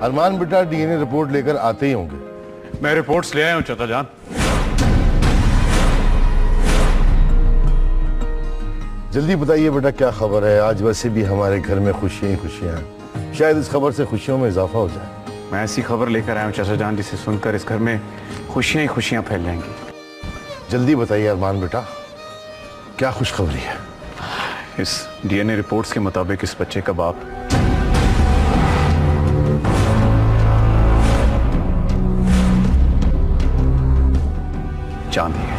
अरमान बेटा DNA report लेकर आते ही होंगे। मैं रिपोर्ट्स ले आया हूं चाचा जान। जल्दी बताइए बेटा क्या खबर है। आज वैसे भी हमारे घर में खुशियां ही खुशियां हैं, शायद इस खबर से खुशियों में इजाफा हो जाए। मैं ऐसी खबर लेकर आया हूं चाचा जान जिसे सुनकर इस घर में खुशियां ही खुशियां फैल जाएंगी। जल्दी बताइए अरमान बेटा, क्या खुशखबरी है? इस डीएनए रिपोर्ट्स के मुताबिक इस बच्चे का बाप चांद है।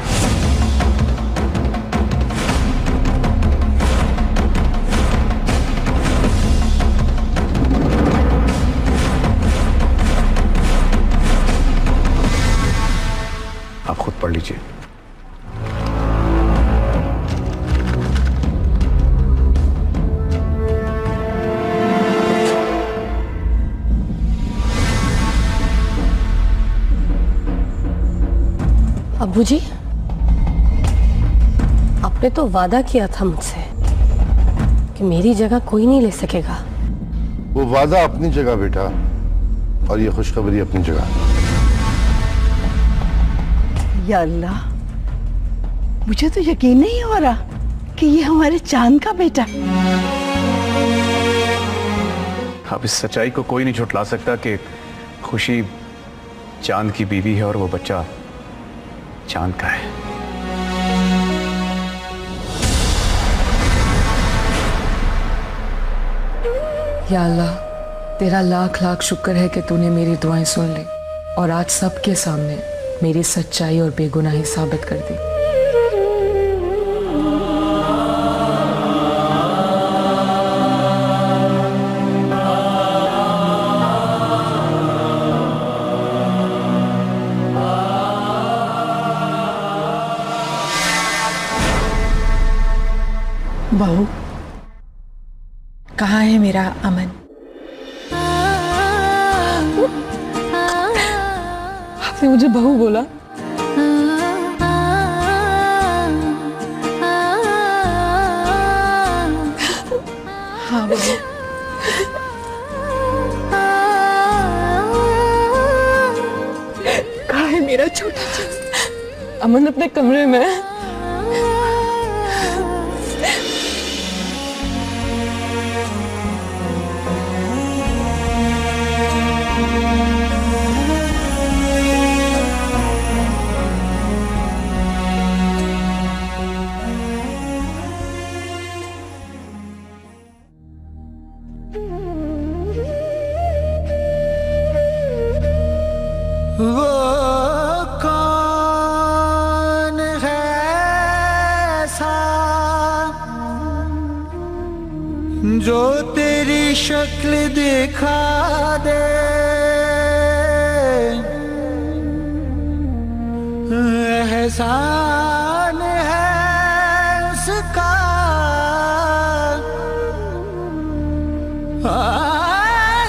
आप खुद पढ़ लीजिए। अब्बू जी, आपने तो वादा किया था मुझसे कि मेरी जगह कोई नहीं ले सकेगा। वो वादा अपनी जगह बेटा, और ये खुशखबरी अपनी जगह। या अल्लाह, मुझे तो यकीन नहीं हो रहा कि ये हमारे चांद का बेटा। अब इस सच्चाई को कोई नहीं झुठला सकता कि खुशी चांद की बीवी है और वो बच्चा चांद का है। या अल्लाह, तेरा लाख लाख शुक्र है कि तूने मेरी दुआएं सुन ली और आज सबके सामने मेरी सच्चाई और बेगुनाही साबित कर दी। बहू, कहाँ है मेरा अमन? आपने मुझे बहू बोला? हाँ बहू। कहाँ है मेरा छोटा चांद? अमन अपने कमरे में। वो कौन है ऐसा जो तेरी शक्ल दिखा दे, एहसान है उसका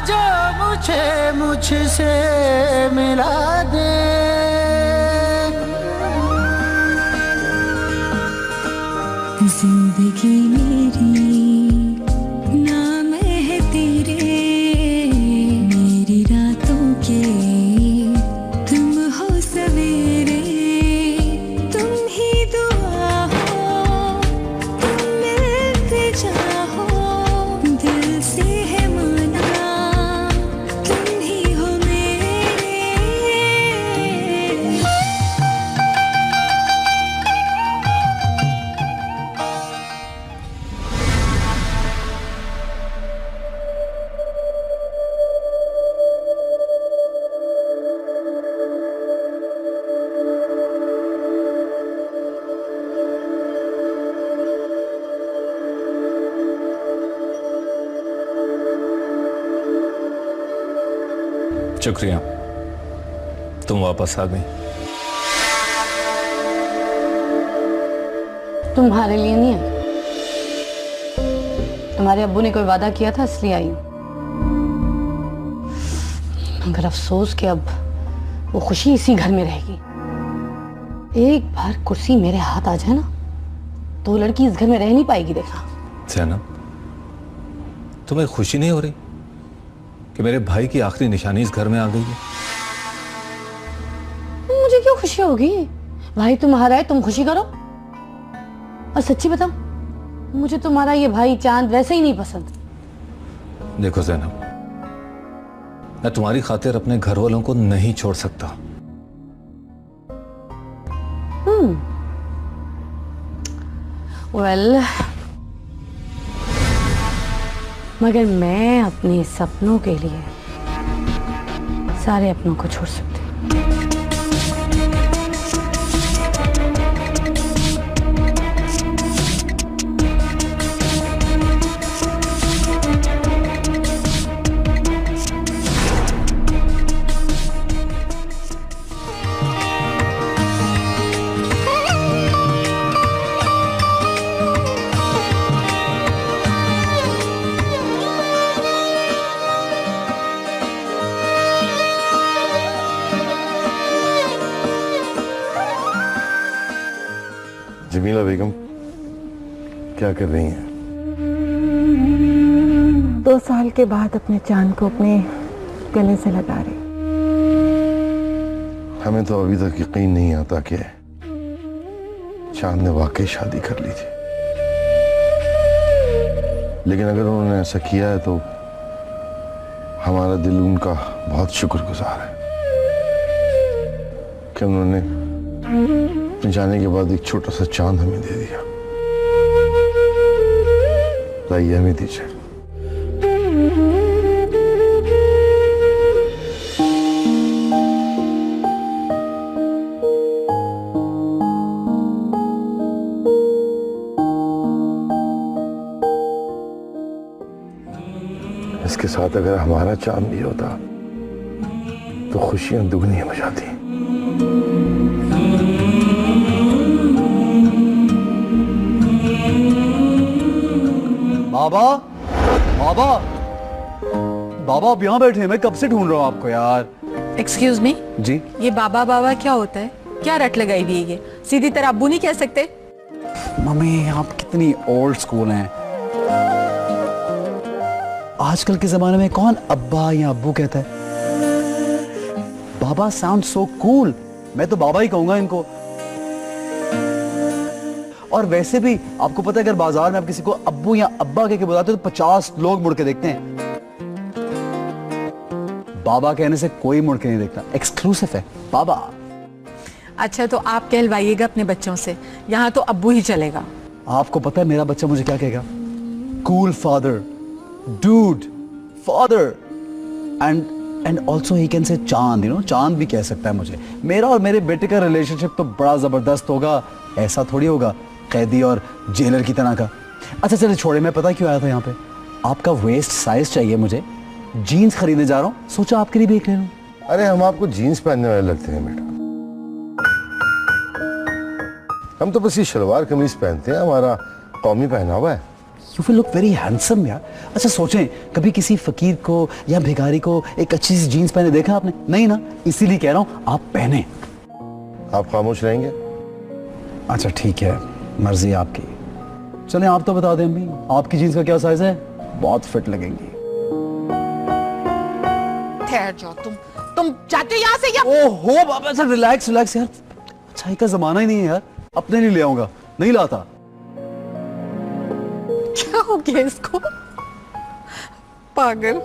जो मुझसे मिला दे। जिंदगी मेरी नाम है तेरे, मेरी रातों के तुम हो सवेरे, तुम ही दुआ हो, तुम मिलते जाओ, दिल से है माना तुम ही हो मेरे। शुक्रिया, तुम वापस आ गई। तुम्हारे लिए नहीं आई, तुम्हारे अब्बू ने कोई वादा किया था इसलिए आई हूं। मगर अफसोस कि अब वो खुशी इसी घर में रहेगी। एक बार कुर्सी मेरे हाथ आ जाए ना तो वो लड़की इस घर में रह नहीं पाएगी। देखा जैनब, तुम्हें खुशी नहीं हो रही? कि मेरे भाई की आखिरी निशानी इस घर में आ गई है। मुझे क्यों खुशी होगी? भाई तुम्हारा है, तुम खुशी करो। और सच्ची बताओ, मुझे तुम्हारा ये भाई चांद वैसे ही नहीं पसंद। देखो ज़ैनब, मैं तुम्हारी खातिर अपने घर वालों को नहीं छोड़ सकता। वेल, मगर मैं अपने सपनों के लिए सारे अपनों को छोड़ सकती हूँ। जमीला बेगम क्या कर रही हैं? 2 साल के बाद अपने चांद को अपने गले से लगा रही। हमें तो अभी तक यकीन नहीं आता कि चांद ने वाकई शादी कर ली थी, लेकिन अगर उन्होंने ऐसा किया है तो हमारा दिल उनका बहुत शुक्रगुजार है कि उन्होंने जाने के बाद एक छोटा सा चांद हमें दे दिया। लाइए हमें दीजिए। इसके साथ अगर हमारा चांद भी होता तो खुशियां दुगनी हो जाती। बाबा, बाबा, बाबा आप यहाँ बैठे हैं, मैं कब से ढूंढ रहा हूँ आपको यार। एक्सक्यूज मी जी ये बाबा बाबा क्या होता है? क्या रट लगाई हुई है ये? सीधी तरह अब्बू नहीं कह सकते? मम्मी आप कितनी ओल्ड स्कूल हैं। आजकल के जमाने में कौन अब्बा या अब्बू कहता है? बाबा साउंड सो कूल, मैं तो बाबा ही कहूंगा इनको। और वैसे भी आपको पता है अगर बाजार में आप किसी को अब्बू या अब्बा कह के बुलाते हो तो 50 लोग मुड़ के देखते हैं। बाबा कहने से कोई मुड़ के नहीं देखता, एक्सक्लूसिव है बाबा। अच्छा तो आप कहलवाइएगा अपने बच्चों से, यहाँ तो अब्बू ही चलेगा। आपको पता है मेरा बच्चा मुझे क्या कहेगा? Cool father, dude father, and also he can say चांद, यू नो, चांद भी कह सकता है मुझे। मेरा और मेरे बेटे का रिलेशनशिप तो बड़ा जबरदस्त होगा, ऐसा थोड़ी होगा कैदी और जेलर की तरह का। अच्छा चलिए छोड़े, मैं पता क्यों आया था यहाँ पे? आपका वेस्ट साइज चाहिए मुझे, जीन्स खरीदने जा रहा हूँ, सोचा आपके लिए भी एक ले लूं। अरे हम आपको जीन्स पहनने वाले लगते हैं बेटा, हम तो बस ये शलवार कमीज पहनते हैं, हमारा कौमी पहनावा है। You will look very handsome यार। अच्छा सोचें, कभी किसी फकीर को या भिखारी को एक अच्छी सी जीन्स पहने देखा आपने? नहीं ना, इसीलिए कह रहा हूँ आप पहने। आप खामोश रहेंगे? अच्छा ठीक है, मर्जी आपकी। चलें आप तो बता दें अम्मी, आपकी जीन्स का क्या साइज है? बहुत फिट लगेंगी। ठहर जाओ तुम जाते हो यहाँ से या? ओहो बाबा सर, रिलैक्स रिलैक्स यार, अच्छाई का जमाना ही नहीं है यार, अपने लिए ले आऊंगा, नहीं लाता। क्या हो गया इसको? पागल।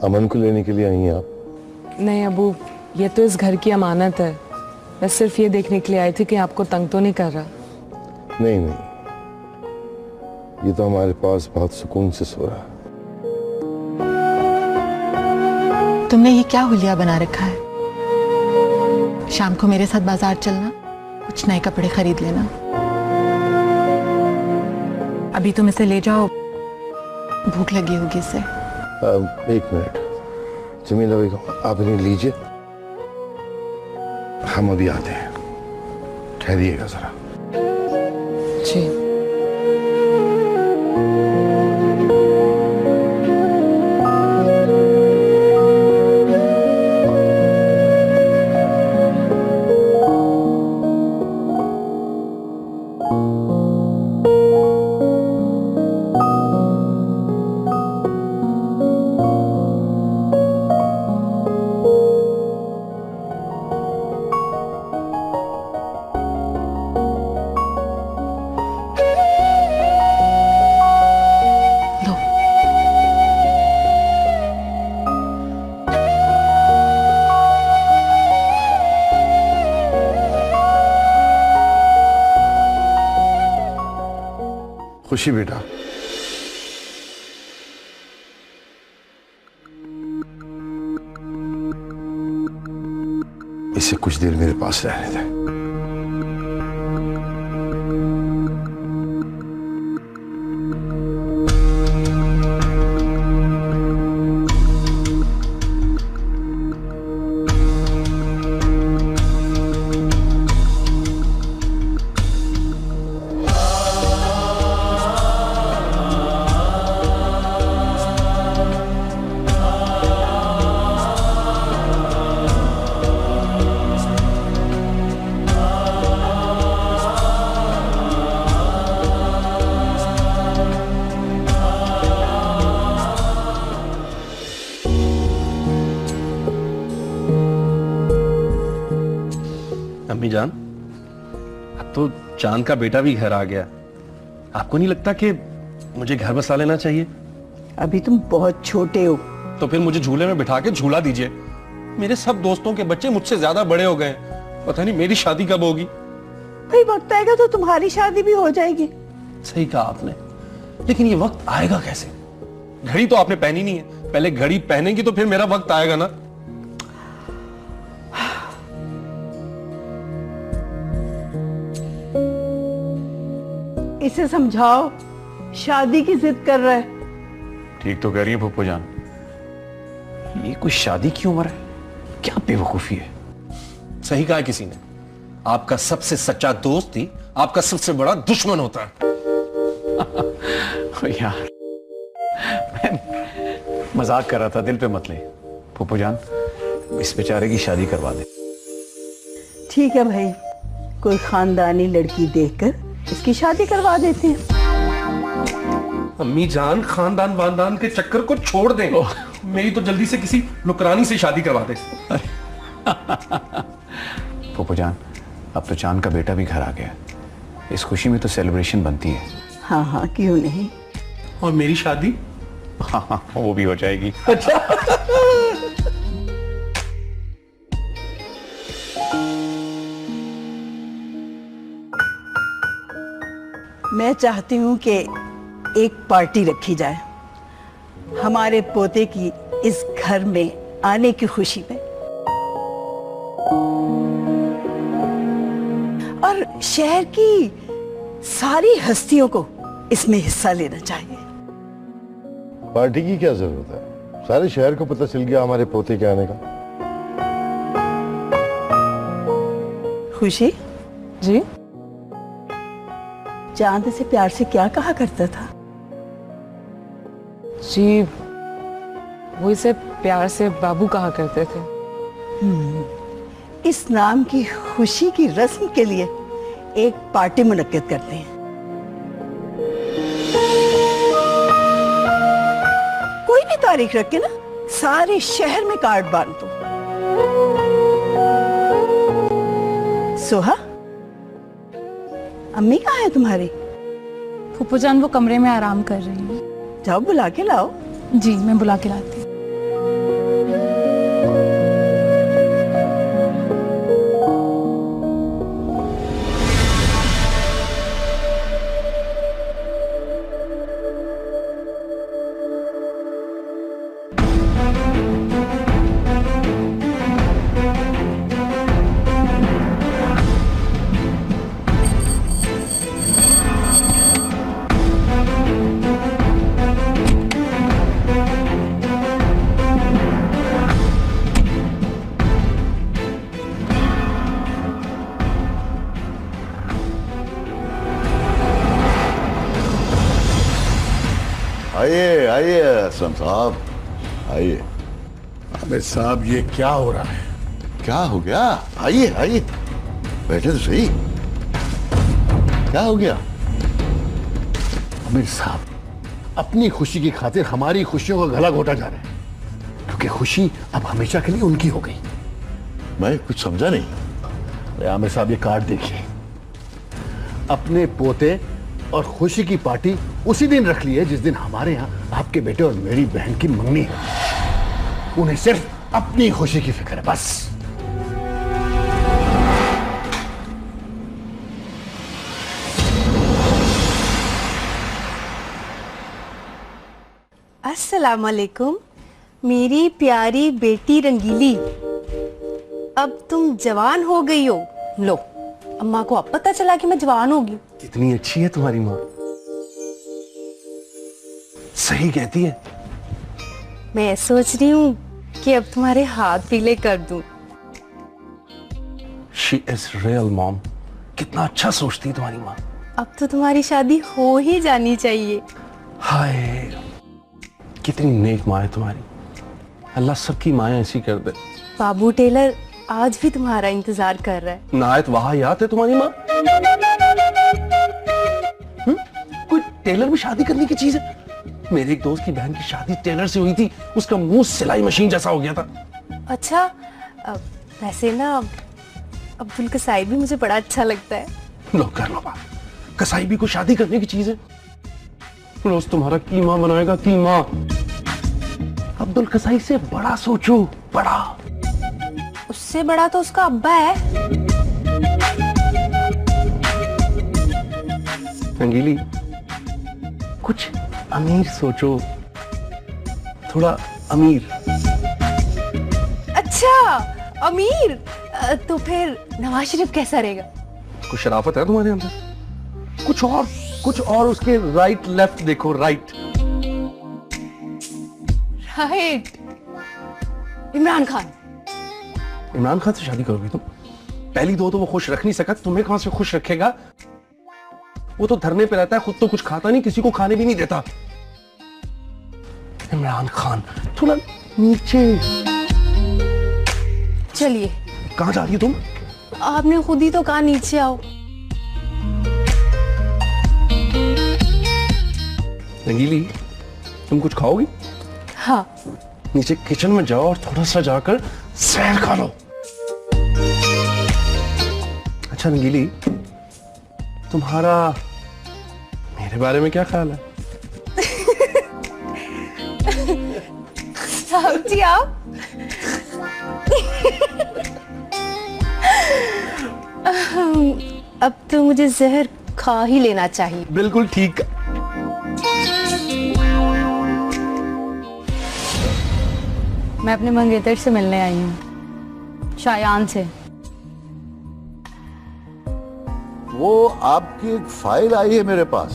अमन को लेने के लिए आई हैं आप? नहीं अबू, ये तो इस घर की अमानत है। मैं सिर्फ ये देखने के लिए आई थी कि आपको तंग तो नहीं कर रहा। नहीं नहीं, ये तो हमारे पास बहुत सुकून से सो रहा है। तुमने ये क्या हुलिया बना रखा है? शाम को मेरे साथ बाजार चलना, कुछ नए कपड़े खरीद लेना। अभी तुम इसे ले जाओ, भूख लगी होगी इसे। एक मिनट जमीला बेगम, आप इन्हें लीजिए, हम अभी आते हैं, ठहरिएगा जरा। जी खुशी बेटा, इसे कुछ देर मेरे पास रहने दे। अम्मी जान, अब तो चांद का बेटा भी घर आ गया। आपको नहीं लगता कि मुझे घर बसा लेना चाहिए? अभी तुम बहुत छोटे हो। तो फिर मुझे झूले में बिठा के झूला दीजिए। मेरे सब दोस्तों के बच्चे मुझसे ज्यादा बड़े हो गए, पता नहीं मेरी शादी कब होगी। भाई वक्त आएगा तो तुम्हारी शादी भी हो जाएगी। सही कहा आपने, लेकिन ये वक्त आएगा कैसे? घड़ी तो आपने पहनी नहीं है, पहले घड़ी पहनेंगी तो फिर मेरा वक्त आएगा ना। इसे समझाओ, शादी की जिद कर रहा है। ठीक तो कह रही है फूफो जान, ये कोई शादी की उम्र है? क्या बेवकूफी है। सही कहा किसी ने, आपका सबसे सच्चा दोस्त ही आपका सबसे बड़ा दुश्मन होता है। यार मैं मजाक कर रहा था, दिल पे मत ले। फूफो जान, इस बेचारे की शादी करवा दे। ठीक है भाई, कोई खानदानी लड़की देखकर इसकी शादी करवा देते हैं। अम्मी जान, खानदान वानदान के चक्कर को छोड़ दें। मेरी तो जल्दी से किसी नुकरानी से शादी करवा दे। फूफो जान, अब तो चांद का बेटा भी घर आ गया, इस खुशी में तो सेलिब्रेशन बनती है। हाँ हाँ, क्यों नहीं। और मेरी शादी? हाँ, वो भी हो जाएगी। मैं चाहती हूँ कि एक पार्टी रखी जाए हमारे पोते की इस घर में आने की खुशी में, और शहर की सारी हस्तियों को इसमें हिस्सा लेना चाहिए। पार्टी की क्या जरूरत है, सारे शहर को पता चल गया हमारे पोते के आने का। खुशी जी? चांद से प्यार से क्या कहा करता था? जी, वो इसे प्यार से बाबू कहा करते थे। इस नाम की खुशी की रस्म के लिए एक पार्टी मुनक्किद करते हैं। कोई भी तारीख रख के ना सारे शहर में कार्ड बांध दो। सोहा, अम्मी कहाँ है तुम्हारी? फूफो जान वो कमरे में आराम कर रही है। जाओ बुला के लाओ। जी, मैं बुला के लाती हूँ। आइए आइए हसन साहब, आइए। आमिर साहब, ये क्या हो रहा है? क्या हो गया? आइए आइए, बैठे तो सही। क्या हो गया? आमिर साहब, अपनी खुशी की खातिर हमारी खुशियों का गला घोटा जा रहा है, क्योंकि खुशी अब हमेशा के लिए उनकी हो गई। मैं कुछ समझा नहीं। अरे आमिर साहब, ये कार्ड देखिए। अपने पोते और खुशी की पार्टी उसी दिन रख ली है जिस दिन हमारे यहाँ आपके बेटे और मेरी बहन की मंगनी है। उन्हें सिर्फ अपनी खुशी की फिक्र है, बस। अस्सलाम वालेकुम मेरी प्यारी बेटी रंगीली, अब तुम जवान हो गई हो। लो, अम्मा को अब पता चला कि मैं जवान हो गई। कितनी अच्छी है तुम्हारी माँ, सही कहती है। मैं सोच रही हूँ कि अब तुम्हारे हाथ पीले कर दूं। She is real mom। कितना अच्छा सोचती है तुम्हारी माँ। अब तो तुम्हारी शादी हो ही जानी चाहिए। हाय, कितनी नेक माँ है तुम्हारी। अल्लाह सबकी माएं ऐसी कर दे। बाबू टेलर आज भी तुम्हारा इंतजार कर रहा है। नायत वाहियात है तुम्हारी माँ। कोई टेलर भी शादी करने की चीज है? मेरे एक दोस्त की बहन की शादी टेलर से हुई थी, उसका मुंह सिलाई मशीन जैसा हो गया था। अच्छा, वैसे ना अब्दुल कसाई भी मुझे बड़ा अच्छा लगता है। लो कर लो बात, कसाई भी को शादी करने की चीज है। रोज तुम्हारा कीमा बनाएगा, कीमा। अब्दुल कसाई से बड़ा सोचो, बड़ा। उससे बड़ा तो उसका अब्बा है। रंगीली, कुछ अमीर सोचो, थोड़ा अमीर। अच्छा, अमीर। तो फिर नवाज शरीफ कैसा रहेगा? कुछ शराफत है तुम्हारे अंदर, कुछ और उसके राइट लेफ्ट देखो। राइट इमरान खान। इमरान खान से शादी करोगी तुम? पहली दो तो वो खुश रख नहीं सका, तुम्हें कहां से खुश रखेगा? वो तो धरने पे रहता है, खुद तो कुछ खाता नहीं, किसी को खाने भी नहीं देता। इमरान खान थोड़ा नीचे। चलिए। कहां जा रही हो तुम? आपने खुद ही तो कहा नीचे आओ। रंगीली, तुम कुछ खाओगी? हाँ। नीचे किचन में जाओ और थोड़ा सा जाकर सैर खा लो। अच्छा रंगीली, तुम्हारा मेरे बारे में क्या ख्याल है? साहब जी आप अब तो मुझे जहर खा ही लेना चाहिए। बिल्कुल ठीक। मैं अपने मंगेतर से मिलने आई हूँ, शायान से। वो आपकी एक फाइल आई है मेरे पास।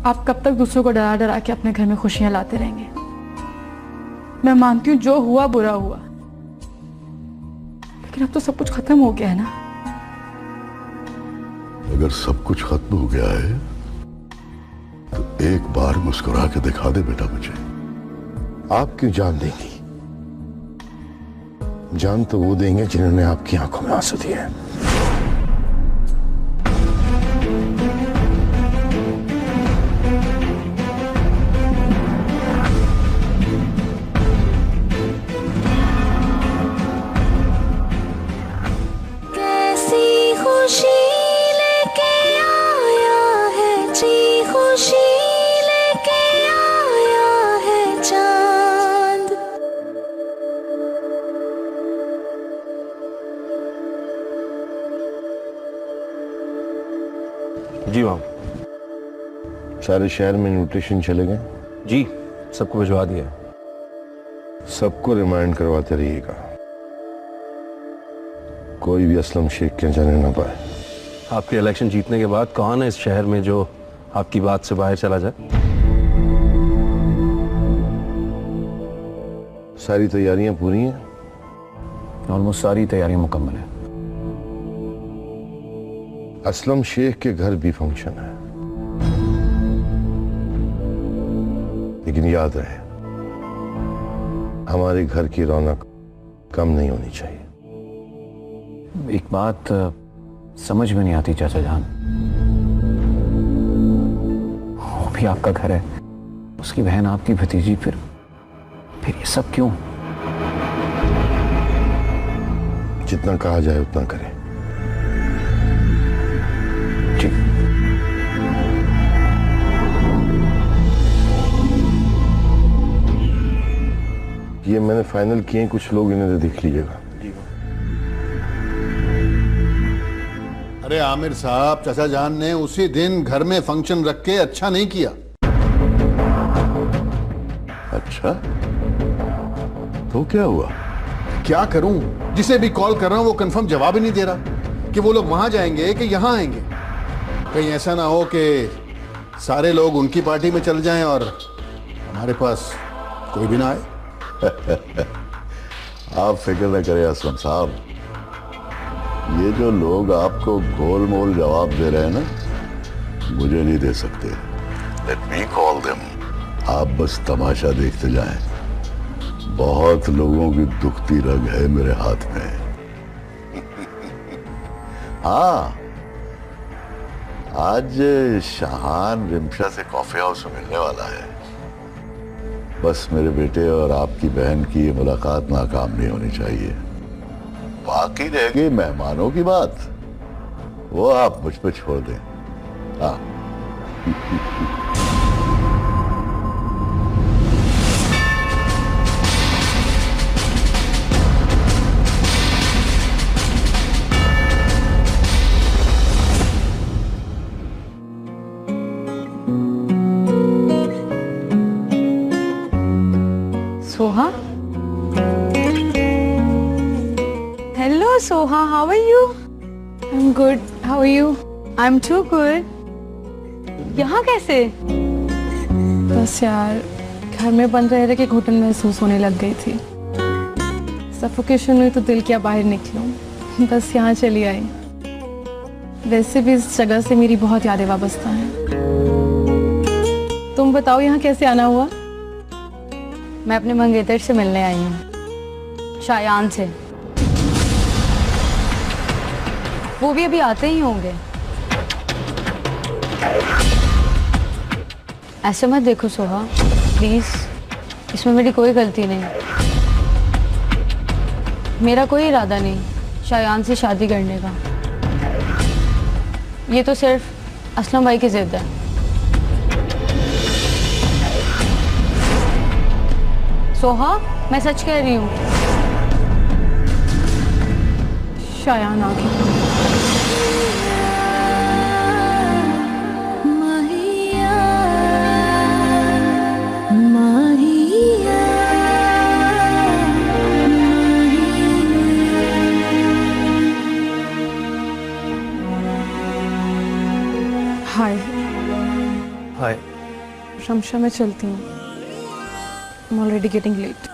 आप कब तक दूसरों को डरा डरा के अपने घर में खुशियां लाते रहेंगे? मैं मानती हूँ जो हुआ बुरा हुआ, लेकिन अब तो सब कुछ खत्म हो गया है ना। अगर सब कुछ खत्म हो गया है तो एक बार मुस्कुरा के दिखा दे बेटा मुझे। आप क्यों जान देंगी? जान तो वो देंगे जिन्होंने आपकी आंखों में आंसू दिए हैं। कैसी खुशी लेके आया है जी, खुशी लेके आया है चांद। जी मैम। सारे शहर में इन्विटेशन चले गए? जी, सबको भिजवा दिया। सबको रिमाइंड करवाते रहिएगा, कोई भी असलम शेख के जाने ना पाए। आपके इलेक्शन जीतने के बाद कौन है इस शहर में जो आपकी बात से बाहर चला जाए? सारी तैयारियां पूरी हैं? ऑलमोस्ट सारी तैयारियां मुकम्मल है। असलम शेख के घर भी फंक्शन है, लेकिन याद रहे हमारे घर की रौनक कम नहीं होनी चाहिए। एक बात समझ में नहीं आती चाचा जान, वो भी आपका घर है, उसकी बहन आपकी भतीजी, फिर ये सब क्यों? जितना कहा जाए उतना करें। जी। ये मैंने फाइनल किए, कुछ लोग इन्हें देख लीजिएगा। अरे आमिर साहब, चाचा जान ने उसी दिन घर में फंक्शन रख के अच्छा नहीं किया। अच्छा, तो क्या हुआ? क्या करूं? जिसे भी कॉल कर रहा हूं वो कंफर्म जवाब ही नहीं दे रहा कि वो लोग वहां जाएंगे कि यहां आएंगे। कहीं ऐसा ना हो कि सारे लोग उनकी पार्टी में चल जाएं और हमारे पास कोई भी ना आए। आप फिक्र न करें असलम साहब, ये जो लोग आपको गोल मोल जवाब दे रहे हैं ना, मुझे नहीं दे सकते। Let me call them. आप बस तमाशा देखते जाएं। बहुत लोगों की दुखती रग है मेरे हाथ में। हाँ, आज शाहान रिमशा से कॉफी हाउस में मिलने वाला है। बस मेरे बेटे और आपकी बहन की मुलाकात नाकाम नहीं होनी चाहिए। बाकी रह गई मेहमानों की बात, वो आप मुझ पे छोड़ दें। हाँ। Soha? Hello Soha, how are you? I'm good. How are you? I'm too good. यहाँ कैसे? बस यार घर में बंद रह रहे के घुटन महसूस होने लग गई थी। सफोकेशन हुई तो दिल किया बाहर निकलूं, बस यहाँ चली आई। वैसे भी इस जगह से मेरी बहुत यादें वाबस्ता हैं। तुम बताओ यहाँ कैसे आना हुआ? मैं अपने मंगेतर से मिलने आई हूँ, शायान से। वो भी अभी आते ही होंगे। ऐसे मत देखो सोहा, प्लीज। इसमें मेरी कोई गलती नहीं। मेरा कोई इरादा नहीं शायान से शादी करने का। ये तो सिर्फ असलम भाई की जिद है। सोहा, मैं सच कह रही हूँ। शायान आ गई। हाय। हाय। शमशा, मैं चलती हूँ। I'm already getting late.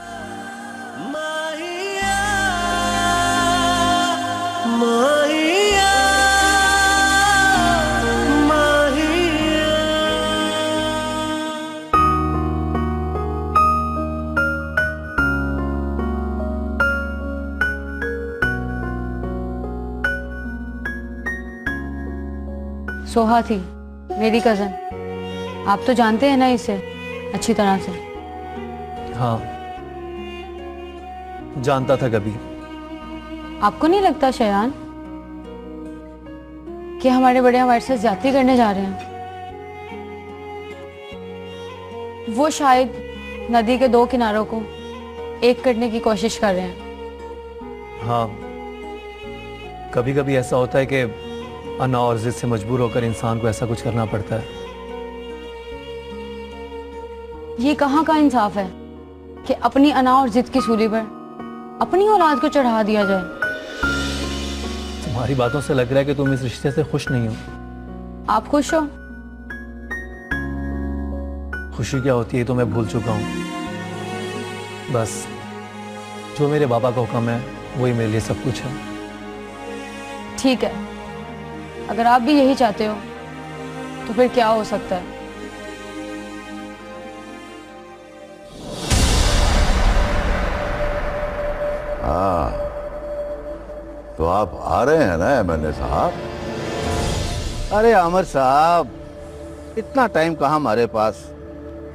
Soha थी मेरी कजन। आप तो जानते हैं ना इसे अच्छी तरह से। हाँ, जानता था कभी। आपको नहीं लगता शायान कि हमारे बड़े हमारे साथ ज्यादती करने जा रहे हैं? वो शायद नदी के दो किनारों को एक करने की कोशिश कर रहे हैं। हाँ, कभी कभी ऐसा होता है कि अना और जिद से मजबूर होकर इंसान को ऐसा कुछ करना पड़ता है। ये कहाँ का इंसाफ है कि अपनी अना और जिद की सूली पर अपनी औलाद को चढ़ा दिया जाए। तुम्हारी बातों से लग रहा है कि तुम इस रिश्ते से खुश नहीं हो। आप खुश हो? खुशी क्या होती है तो मैं भूल चुका हूँ। बस जो मेरे बाबा का हुक्म है वही मेरे लिए सब कुछ है। ठीक है, अगर आप भी यही चाहते हो तो फिर क्या हो सकता है। हाँ, तो आप आ रहे हैं ना एमएनए साहब? अरे आमिर साहब, इतना टाइम कहाँ हमारे पास,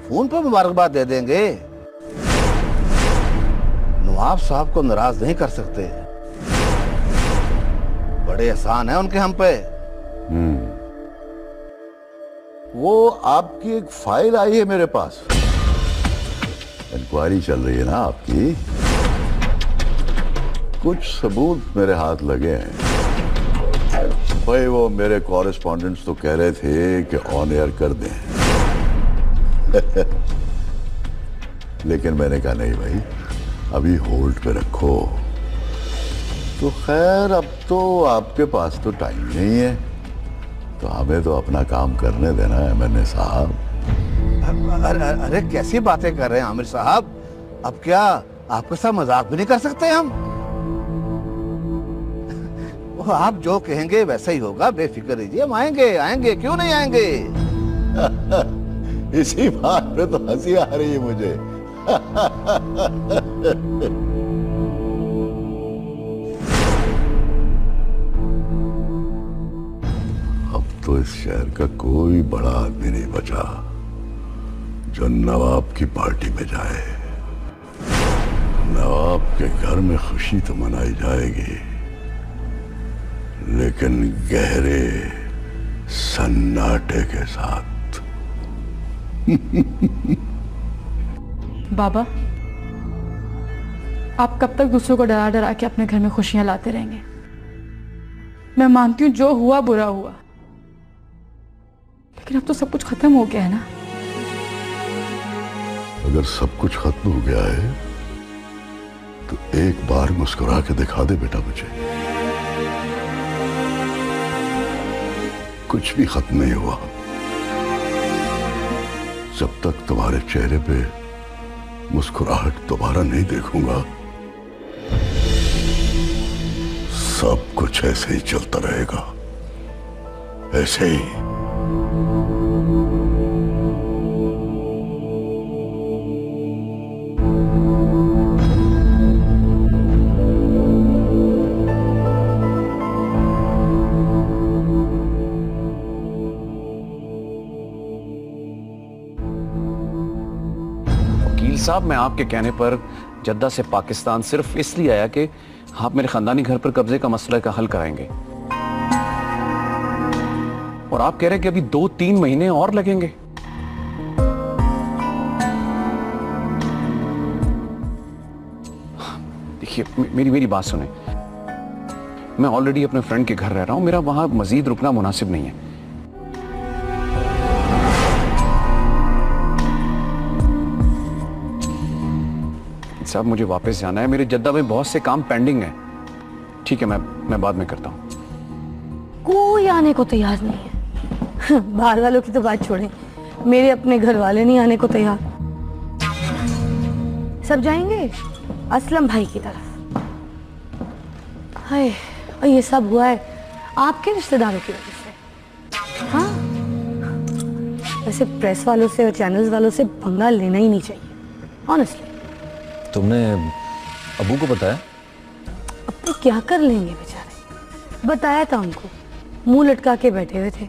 फोन पर मुबारकबाद दे देंगे। नवाब साहब को नाराज नहीं कर सकते, बड़े एहसान है उनके हम पे। वो आपकी एक फाइल आई है मेरे पास, इंक्वायरी चल रही है ना आपकी। कुछ सबूत मेरे हाथ लगे हैं भाई। वो मेरे कॉरेस्पॉन्डेंट्स तो कह रहे थे कि ऑन एयर कर दें। लेकिन मैंने कहा नहीं भाई, अभी होल्ड पे रखो। तो खैर अब तो आपके पास तो टाइम नहीं है, तो हमें तो अपना काम करने देना है एमएनए साहब। अरे कैसी बातें कर रहे हैं आमिर साहब, अब क्या आपके साथ मजाक भी नहीं कर सकते हम? वो आप जो कहेंगे वैसा ही होगा, बेफिक्र रहिए, हम आएंगे आएंगे, क्यों नहीं आएंगे। इसी बात पे तो हंसी आ रही है मुझे। अब तो इस शहर का कोई बड़ा आदमी नहीं बचा जो नवाब की पार्टी में जाए। नवाब के घर में खुशी तो मनाई जाएगी, लेकिन गहरे सन्नाटे के साथ। बाबा, आप कब तक दूसरों को डरा डरा के अपने घर में खुशियां लाते रहेंगे? मैं मानती हूँ जो हुआ बुरा हुआ, लेकिन अब तो सब कुछ खत्म हो गया है ना। अगर सब कुछ खत्म हो गया है तो एक बार मुस्कुरा के दिखा दे बेटा मुझे। कुछ भी खत्म नहीं हुआ जब तक तुम्हारे चेहरे पे मुस्कुराहट दोबारा नहीं देखूंगा। सब कुछ ऐसे ही चलता रहेगा, ऐसे ही। साहब, मैं आपके कहने पर जद्दा से पाकिस्तान सिर्फ इसलिए आया कि आप मेरे खानदानी घर पर कब्जे का मसला का हल कराएंगे, और आप कह रहे हैं कि अभी 2-3 महीने और लगेंगे। देखिए, मेरी बात सुने। मैं ऑलरेडी अपने फ्रेंड के घर रह रहा हूं, मेरा वहां मजीद रुकना मुनासिब नहीं है। साहब, मुझे वापस जाना है, मेरे जद्दा में बहुत से काम पेंडिंग है। ठीक है, मैं बाद में करता हूँ। कोई आने को तैयार नहीं है। बाहर वालों की तो बात छोड़ें, मेरे अपने घर वाले नहीं आने को तैयार। सब जाएंगे असलम भाई की तरफ। हाय, और ये सब हुआ है आपके रिश्तेदारों की वजह से। हाँ, वैसे प्रेस वालों से और चैनल्स वालों से पंगा लेना ही नहीं चाहिए, ऑनेस्टली। तुमने अबू को बताया? अब तो क्या कर लेंगे बेचारे, बताया था उनको, मुंह लटका के बैठे हुए थे।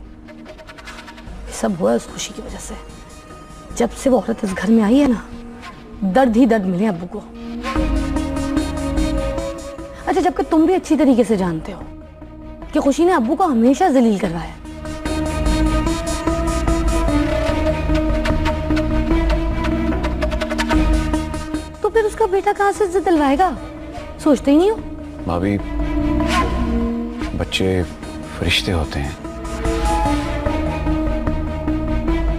सब हुआ उस खुशी की वजह से। जब से वो औरत इस घर में आई है ना, दर्द ही दर्द मिले अब्बू को। अच्छा, जबकि तुम भी अच्छी तरीके से जानते हो कि खुशी ने अब्बू को हमेशा जलील करवाया। तो फिर उसका बेटा कहां से इज्जत दिलवाएगा? सोचते ही नहीं हो? भाभी, बच्चे फरिश्ते होते हैं,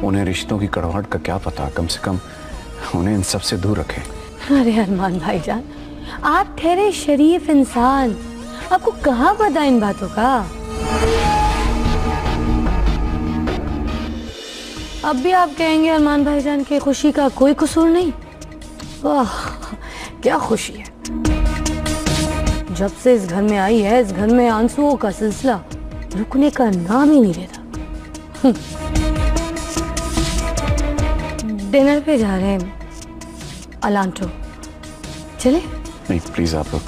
उन्हें रिश्तों की कड़वाहट का क्या पता। कम से कम उन्हें इन सब से दूर रखें। अरे अरमान भाईजान, आप ठहरे शरीफ इंसान, आपको कहाँ पता इन बातों का? अब भी आप कहेंगे अरमान भाईजान के खुशी का कोई कसूर नहीं? वाह, क्या खुशी है। जब से इस घर में आई है, इस घर में आंसुओं का सिलसिला रुकने का नाम ही नहीं लेता। डिनर पे जा रहे हैं अलांटो, चले? नहीं प्लीज, आप लोग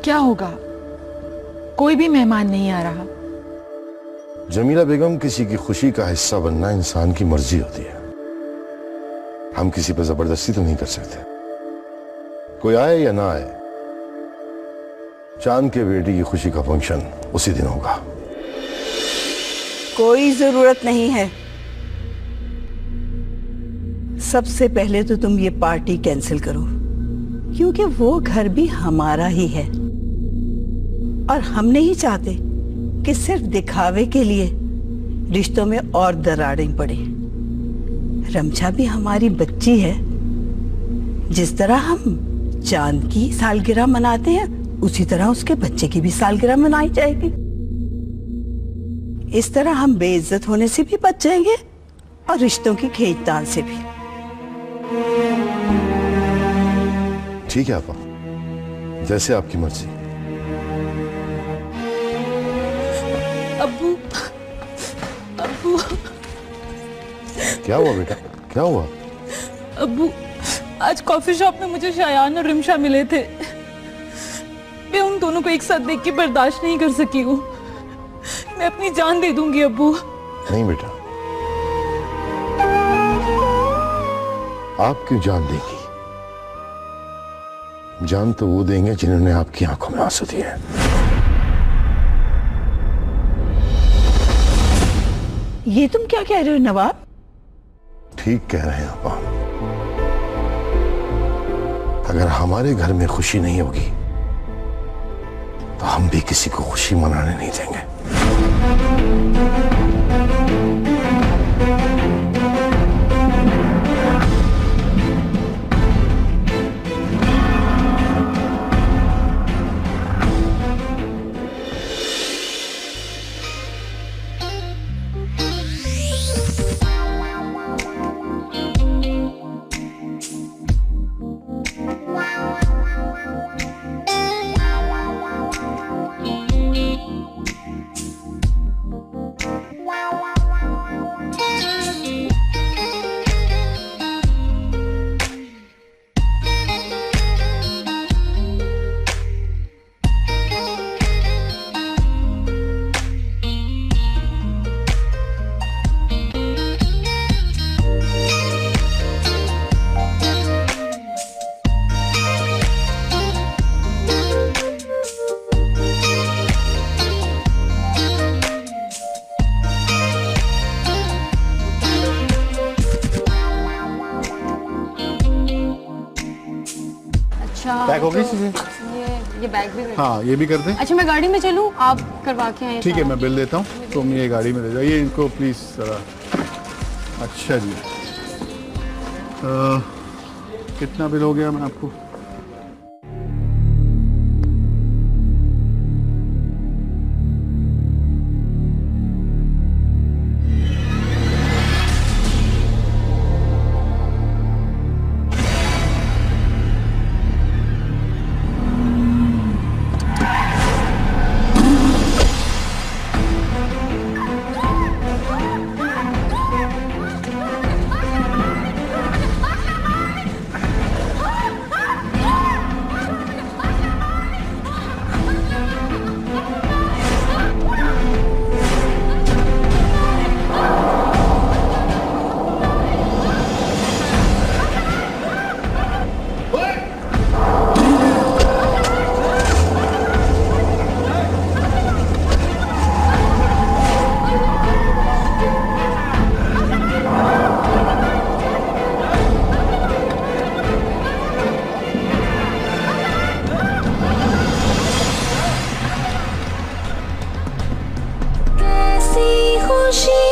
क्या होगा? कोई भी मेहमान नहीं आ रहा। जमीला बेगम, किसी की खुशी का हिस्सा बनना इंसान की मर्जी होती है। हम किसी पर जबरदस्ती तो नहीं कर सकते। कोई आए या ना आए, चांद के बेटी की खुशी का फंक्शन उसी दिन होगा। कोई जरूरत नहीं है। सबसे पहले तो तुम ये पार्टी कैंसिल करो, क्योंकि वो घर भी हमारा ही है और हम नहीं चाहते कि सिर्फ दिखावे के लिए रिश्तों में और दरारें पड़े। रमजा भी हमारी बच्ची है। जिस तरह हम चांद की सालगिरह मनाते हैं, उसी तरह उसके बच्चे की भी सालगिरह मनाई जाएगी। इस तरह हम बेइज्जत होने से भी बच जाएंगे और रिश्तों की खींचतान से भी। ठीक है आपा, जैसे आपकी मर्जी। अब्बू, अब्बू, क्या हुआ बेटा, क्या हुआ? अब्बू, आज कॉफी शॉप में मुझे शायान और रिमशा मिले थे। मैं उन दोनों को एक साथ देख के बर्दाश्त नहीं कर सकी हूँ। मैं अपनी जान दे दूंगी अब्बू। नहीं बेटा, आप क्यों जान देंगी? जान तो वो देंगे जिन्होंने आपकी आंखों में आंसू दिए हैं। ये तुम क्या कह रहे हो नवाब? ठीक कह रहे हैं आपा। अगर हमारे घर में खुशी नहीं होगी तो हम भी किसी को खुशी मनाने नहीं देंगे। पैक हो गई चीजें? ये बैग भी हाँ, ये भी कर दें। अच्छा, मैं गाड़ी में चलूँ, आप करवा के आए? ठीक है, मैं बिल देता हूँ, तुम ये गाड़ी में ले जाइए इनको प्लीज जरा। अच्छा जी, कितना बिल हो गया मैं आपको? खुशी